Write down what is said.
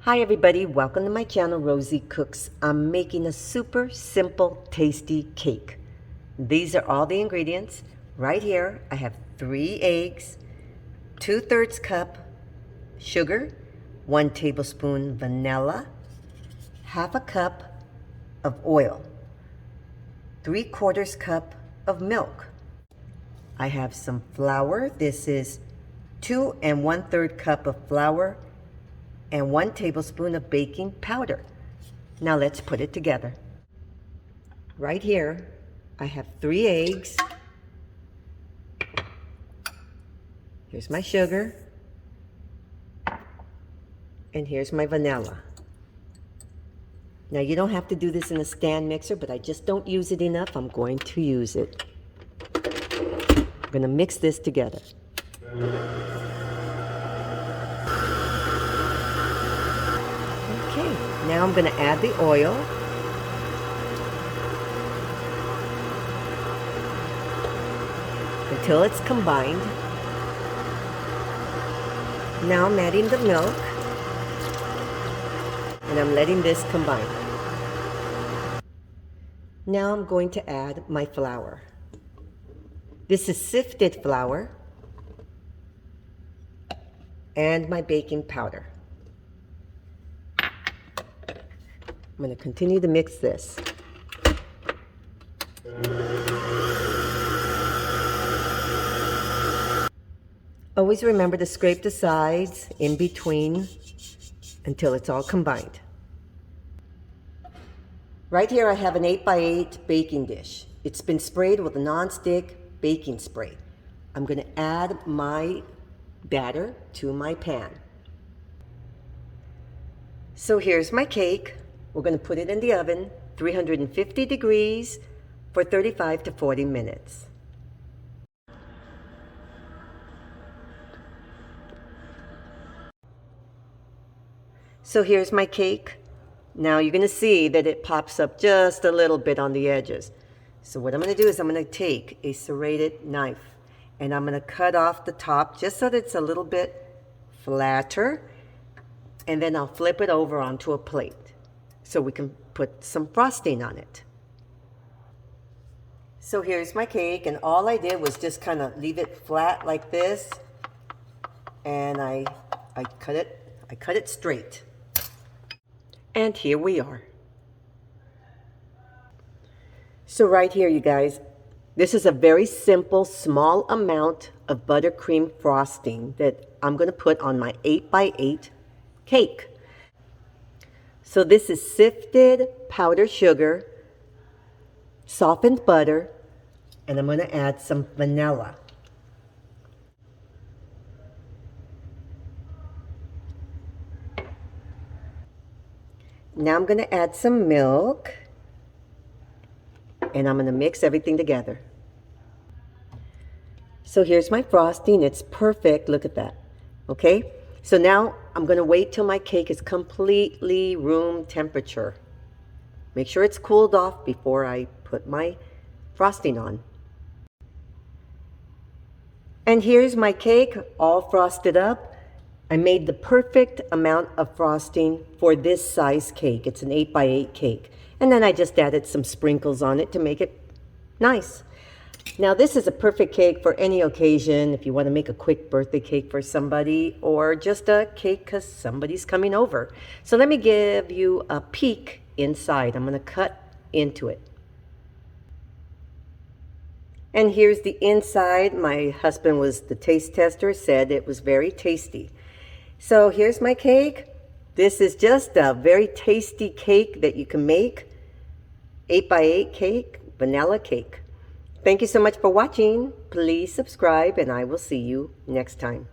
Hi everybody, welcome to my channel, Rosie Cooks. I'm making a super simple, tasty cake. These are all the ingredients. Right here, I have 3 eggs, 2/3 cup sugar, 1 tablespoon vanilla, 1/2 cup of oil, 3/4 cup of milk. I have some flour. This is 2 1/3 cup of flour, and 1 tablespoon of baking powder. Now let's put it together. Right here, I have 3 eggs. Here's my sugar. And here's my vanilla. Now you don't have to do this in a stand mixer, but I just don't use it enough. I'm going to use it. I'm going to mix this together. Okay, now I'm going to add the oil. Until it's combined. Now I'm adding the milk. And I'm letting this combine. Now I'm going to add my flour. This is sifted flour. And my baking powder. I'm going to continue to mix this. Always remember to scrape the sides in between until it's all combined. Right here I have an 8x8 baking dish. It's been sprayed with a non-stick baking spray. I'm going to add my batter to my pan. So here's my cake. We're going to put it in the oven, 350 degrees for 35 to 40 minutes. So here's my cake. Now you're going to see that it pops up just a little bit on the edges. So what I'm going to do is I'm going to take a serrated knife and I'm going to cut off the top just so that it's a little bit flatter. And then I'll flip it over onto a plate so we can put some frosting on it. So here's my cake, and all I did was just kind of leave it flat like this, and I cut it straight. And here we are. So right here, you guys, this is a very simple, small amount of buttercream frosting that I'm going to put on my 8x8 cake. So this is sifted powdered sugar, softened butter, and I'm going to add some vanilla. Now I'm going to add some milk, and I'm going to mix everything together. So here's my frosting. It's perfect. Look at that. Okay? So now I'm going to wait till my cake is completely room temperature. Make sure it's cooled off before I put my frosting on. And here's my cake all frosted up. I made the perfect amount of frosting for this size cake. It's an 8x8 cake. And then I just added some sprinkles on it to make it nice. Now this is a perfect cake for any occasion, if you want to make a quick birthday cake for somebody or just a cake because somebody's coming over. So let me give you a peek inside. I'm going to cut into it. And here's the inside. My husband was the taste tester, said it was very tasty. So here's my cake. This is just a very tasty cake that you can make. 8x8 cake, vanilla cake. Thank you so much for watching. Please subscribe and I will see you next time.